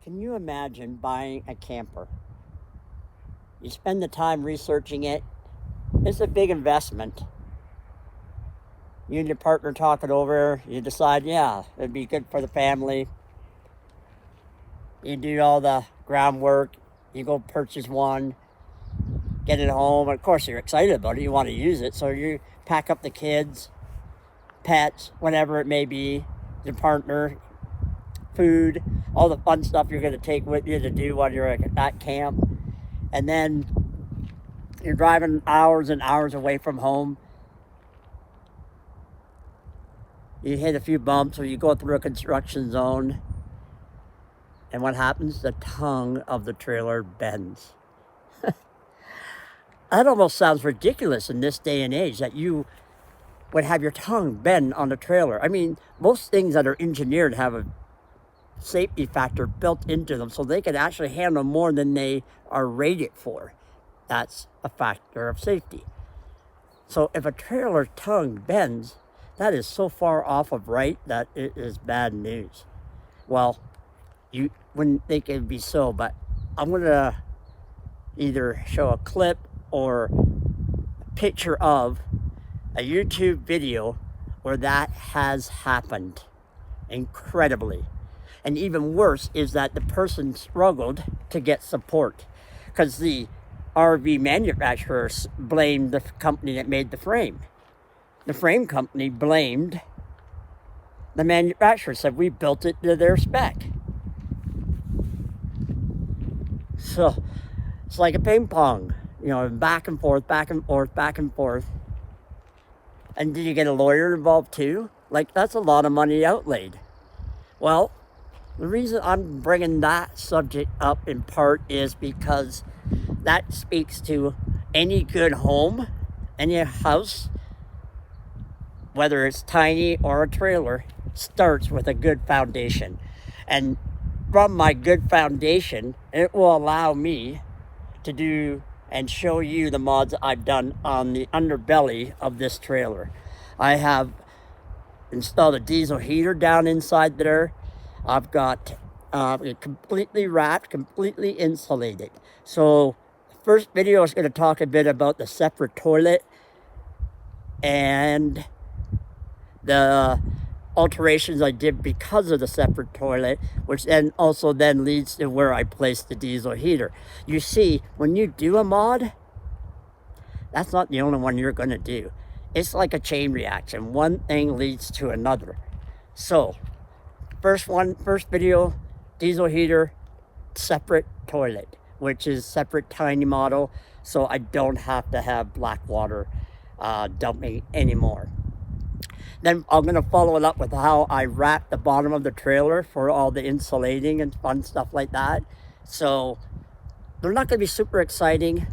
Can you imagine buying a camper? You spend the time researching it. It's a big investment. You and your partner talk it over. You decide, yeah, it'd be good for the family. You do all the groundwork. You go purchase one, get it home. Of course, you're excited about it. You want to use it. So you pack up the kids, pets, whatever it may be, your partner, food, all the fun stuff you're going to take with you to do while you're at camp. And then you're driving hours and hours away from home. You hit a few bumps or you go through a construction zone. And what happens? The tongue of the trailer bends. That almost sounds ridiculous in this day and age that you would have your tongue bend on the trailer. I mean, most things that are engineered have a safety factor built into them so they can actually handle more than they are rated for. That's a factor of safety. So if a trailer tongue bends, that is so far off of right that it is bad news. Well, you wouldn't think it'd be so, but I'm going to either show a clip or a picture of a YouTube video where that has happened incredibly. And even worse is that the person struggled to get support because the RV manufacturers blamed the company that made the frame. The frame company blamed the manufacturer, said we built it to their spec. So it's like a ping pong, back and forth, back and forth, back and forth. And did you get a lawyer involved too? Like, that's a lot of money outlaid. Well, the reason I'm bringing that subject up in part is because that speaks to any good home, any house, whether it's tiny or a trailer, starts with a good foundation. And from my good foundation, it will allow me to do and show you the mods I've done on the underbelly of this trailer. I have installed a diesel heater down inside there. I've got it completely wrapped, completely insulated. So the first video is going to talk a bit about the Separett toilet and the alterations I did because of the Separett toilet, which then also then leads to where I placed the diesel heater. You see, when you do a mod, that's not the only one you're going to do. It's like a chain reaction. One thing leads to another. So, first video, diesel heater, Separett toilet, which is Separett Tiny model, so I don't have to have black water dumping anymore. Then I'm going to follow it up with how I wrap the bottom of the trailer for all the insulating and fun stuff like that. So they're not going to be super exciting,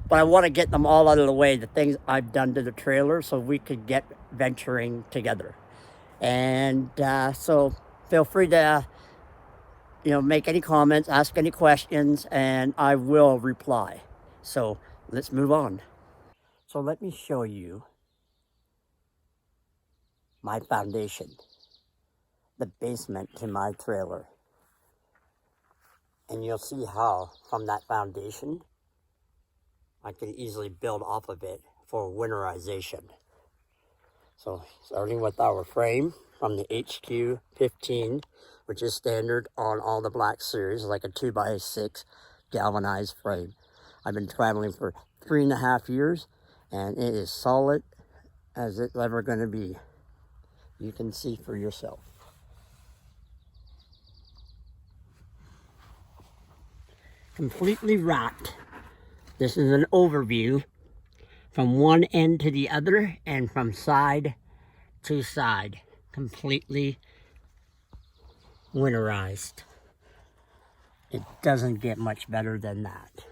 but I want to get them all out of the way, the things I've done to the trailer, so we could get venturing together. And so feel free to, make any comments, ask any questions, and I will reply. So let's move on. So let me show you my foundation, the basement to my trailer. And you'll see how from that foundation, I can easily build off of it for winterization. So starting with our frame from the HQ15, which is standard on all the Black Series, like a 2x6 galvanized frame. I've been traveling for 3.5 years, and it is solid as it's ever going to be. You can see for yourself. Completely wrapped. This is an overview from one end to the other and from side to side. Completely winterized. It doesn't get much better than that.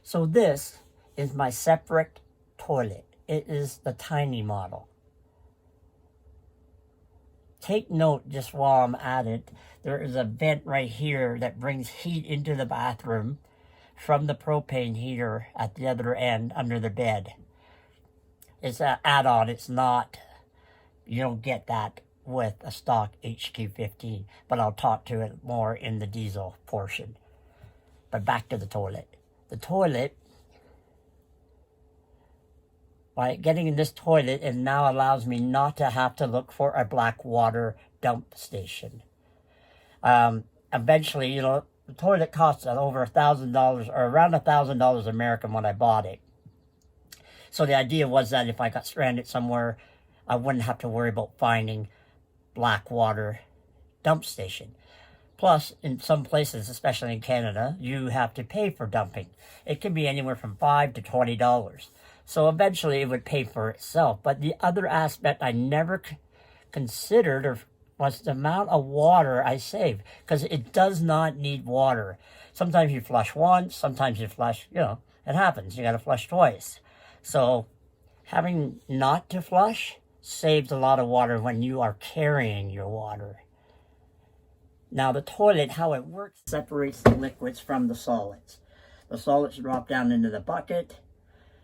So this is my Separett toilet. It is the tiny model. Take note just while I'm at it, there is a vent right here that brings heat into the bathroom from the propane heater at the other end under the bed. It's an add-on. It's not, you don't get that with a stock HQ15, but I'll talk to it more in the diesel portion. But back to the toilet. The toilet, by getting in this toilet, it now allows me not to have to look for a black water dump station. Eventually, you know, the toilet costs over $1,000 or around $1,000 American when I bought it. So the idea was that if I got stranded somewhere, I wouldn't have to worry about finding black water dump station. Plus, in some places, especially in Canada, you have to pay for dumping. It can be anywhere from $5 to $20. So eventually it would pay for itself. But the other aspect I never considered was the amount of water I save, because it does not need water. Sometimes you flush once, sometimes you flush, you know, it happens. You got to flush twice. So having not to flush saves a lot of water when you are carrying your water. Now the toilet, how it works, separates the liquids from the solids. The solids drop down into the bucket.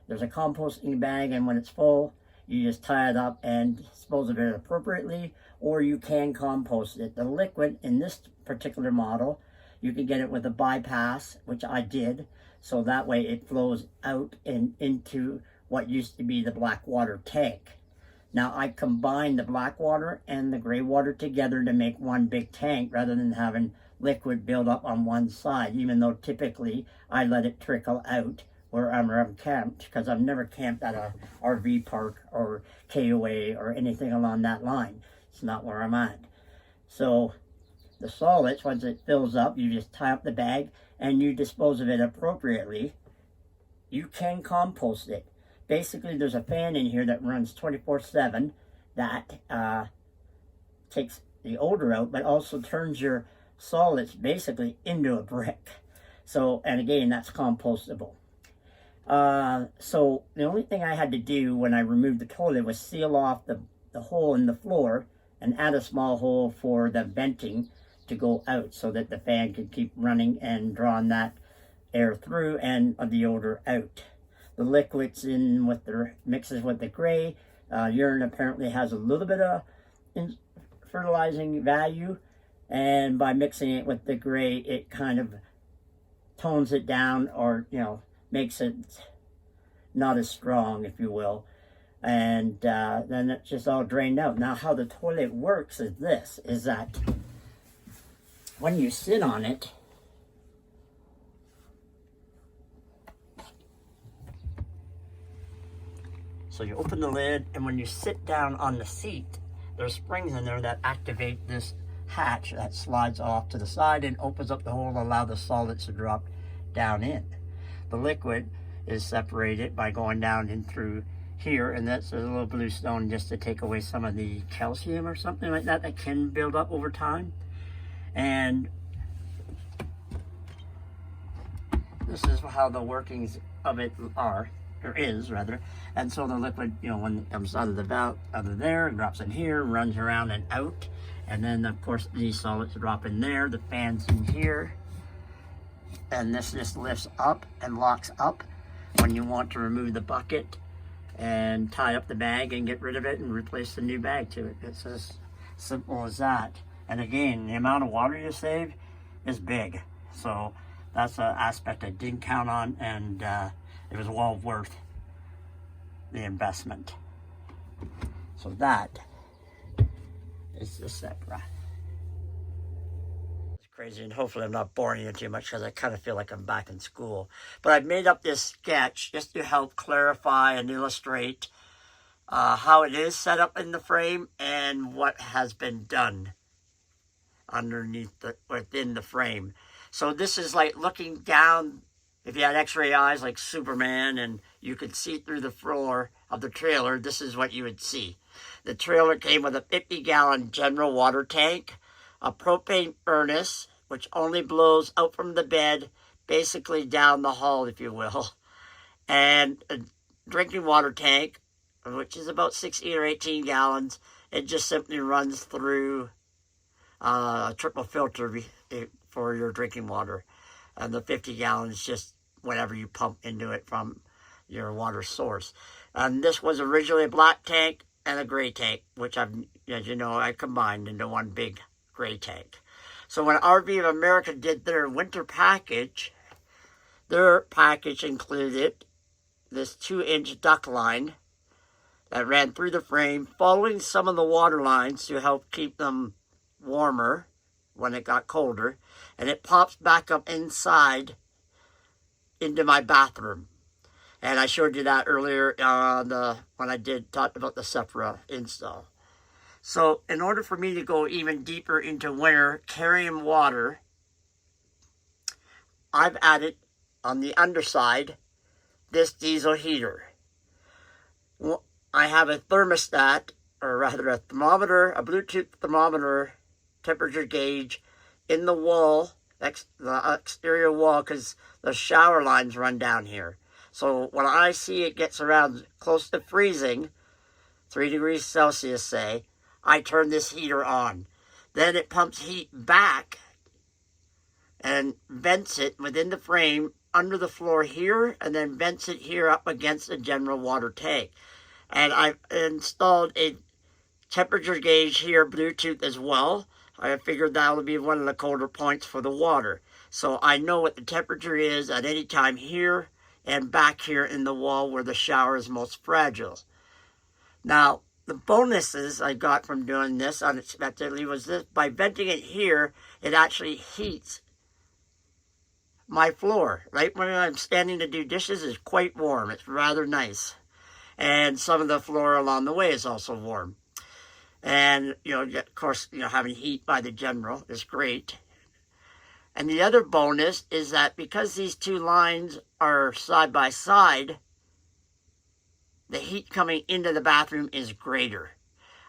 There's a composting bag, and when it's full, you just tie it up and dispose of it appropriately, or you can compost it. The liquid in this particular model, you can get it with a bypass, which I did, so that way it flows out and into what used to be the black water tank. Now I combine the black water and the gray water together to make one big tank rather than having liquid build up on one side, even though typically I let it trickle out where I'm camped, because I've never camped at a RV park or KOA or anything along that line. It's not where I'm at. So the solids, once it fills up, you just tie up the bag and you dispose of it appropriately. You can compost it. Basically, there's a fan in here that runs 24/7 that takes the odor out, but also turns your solids basically into a brick. So, and again, that's compostable. So the only thing I had to do when I removed the toilet was seal off the hole in the floor and add a small hole for the venting to go out so that the fan could keep running and drawing that air through and the odor out. The liquids in with the mixes with the gray. Urine apparently has a little bit of fertilizing value, and by mixing it with the gray, it kind of tones it down, or, you know, makes it not as strong, if you will. And then it's just all drained out. Now how the toilet works is this, is that when you sit on it, so you open the lid, and when you sit down on the seat, there's springs in there that activate this hatch that slides off to the side and opens up the hole to allow the solids to drop down in. The liquid is separated by going down in through here, and that's a little blue stone just to take away some of the calcium or something like that that can build up over time. And this is how the workings of it are, or is rather. And so the liquid, you know, when it comes out of the valve, out of there, it drops in here, runs around and out. And then of course these solids drop in there, the fan's in here. And this just lifts up and locks up when you want to remove the bucket and tie up the bag and get rid of it and replace the new bag to it. It's as simple as that. And again, the amount of water you save is big. So that's an aspect I didn't count on, and it was well worth the investment. So that is the Separett. Crazy, and hopefully I'm not boring you too much, because I kind of feel like I'm back in school. But I've made up this sketch just to help clarify and illustrate how it is set up in the frame and what has been done underneath within the frame. So this is like looking down. If you had x-ray eyes like Superman and you could see through the floor of the trailer, this is what you would see. The trailer came with a 50-gallon general water tank, a propane furnace, which only blows out from the bed, basically down the hall, if you will, and a drinking water tank, which is about 16 or 18 gallons. It just simply runs through a triple filter for your drinking water. And the 50 gallons just whatever you pump into it from your water source. And this was originally a black tank and a gray tank, which I've, as you know, I combined into one big gray tank. So when RV of America did their winter package, their package included this 2-inch duct line that ran through the frame, following some of the water lines to help keep them warmer when it got colder, and it pops back up inside into my bathroom. And I showed you that earlier when I talked about the Separett install. So in order for me to go even deeper into winter carrying water, I've added on the underside this diesel heater. Well, I have a thermostat, or rather a thermometer, a Bluetooth thermometer temperature gauge in the wall, the exterior wall, because the shower lines run down here. So when I see it gets around close to freezing, 3 degrees Celsius say, I turn this heater on. Then it pumps heat back and vents it within the frame under the floor here, and then vents it here up against the general water tank. And I've installed a temperature gauge here, Bluetooth as well. I figured that would be one of the colder points for the water. So I know what the temperature is at any time here and back here in the wall where the shower is most fragile. Now, the bonuses I got from doing this unexpectedly was this: by venting it here, it actually heats my floor. Right when I'm standing to do dishes, it's quite warm. It's rather nice. And some of the floor along the way is also warm. And, of course, having heat by the general is great. And the other bonus is that because these two lines are side by side, the heat coming into the bathroom is greater.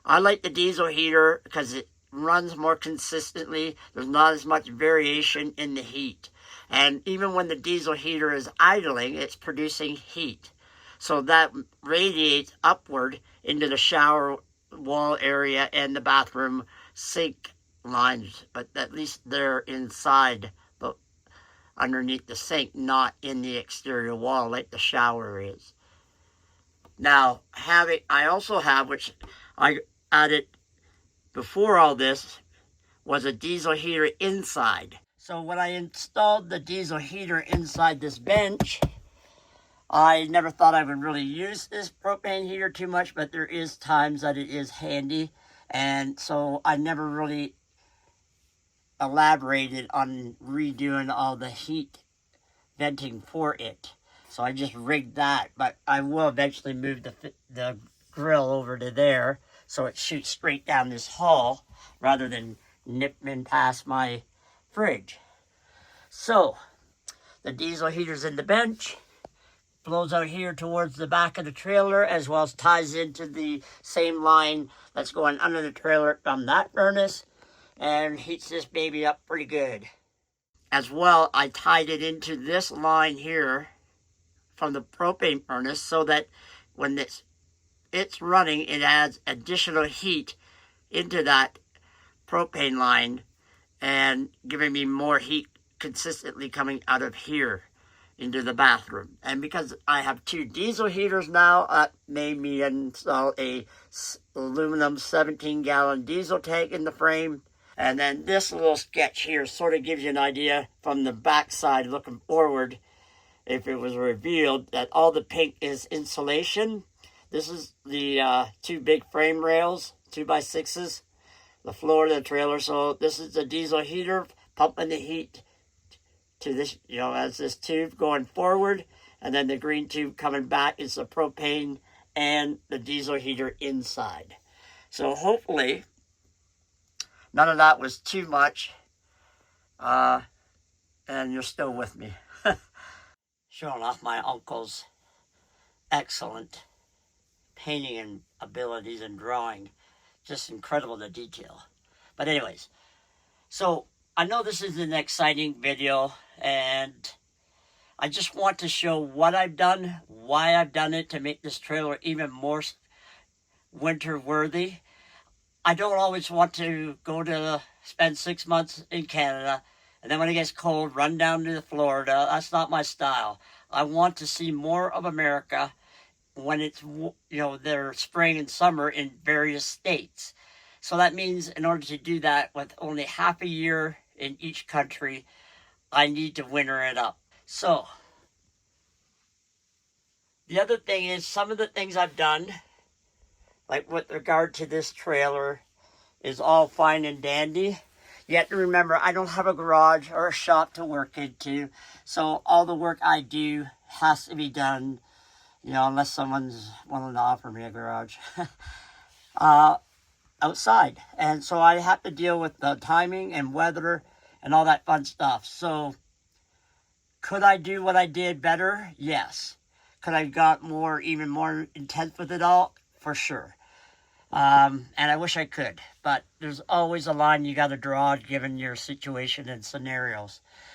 I like the diesel heater because it runs more consistently. There's not as much variation in the heat. And even when the diesel heater is idling, it's producing heat. So that radiates upward into the shower wall area and the bathroom sink lines. But at least they're inside, but underneath the sink, not in the exterior wall like the shower is. Now, I also have, which I added before all this, was a diesel heater inside. So when I installed the diesel heater inside this bench, I never thought I would really use this propane heater too much, but there is times that it is handy. And so I never really elaborated on redoing all the heat venting for it. So I just rigged that, but I will eventually move the grill over to there so it shoots straight down this hall rather than nipping past my fridge. So the diesel heater's in the bench, flows out here towards the back of the trailer, as well as ties into the same line that's going under the trailer from that furnace, and heats this baby up pretty good. As well, I tied it into this line here from the propane furnace so that when it's running, it adds additional heat into that propane line and giving me more heat consistently coming out of here into the bathroom. And because I have 2 diesel heaters now, that made me install a aluminum 17-gallon diesel tank in the frame. And then this little sketch here sort of gives you an idea from the back side looking forward, if it was revealed, that all the pink is insulation. This is the 2 big frame rails, 2x6s, the floor of the trailer. So this is the diesel heater pumping the heat to this, as this tube going forward, and then the green tube coming back is the propane and the diesel heater inside. So hopefully none of that was too much, and you're still with me. Showing off my uncle's excellent painting and abilities and drawing. Just incredible, the detail. But anyways, so I know this is an exciting video, and I just want to show what I've done, why I've done it to make this trailer even more winter worthy. I don't always want to spend 6 months in Canada And then when it gets cold, run down to Florida. That's not my style. I want to see more of America when it's, their spring and summer in various states. So that means in order to do that with only half a year in each country, I need to winter it up. So the other thing is some of the things I've done, like with regard to this trailer, is all fine and dandy. You have to remember, I don't have a garage or a shop to work into, so all the work I do has to be done, unless someone's willing to offer me a garage, outside. And so I have to deal with the timing and weather and all that fun stuff. So could I do what I did better? Yes. Could I have got even more intense with it all? For sure. And I wish I could, but there's always a line you got to draw given your situation and scenarios.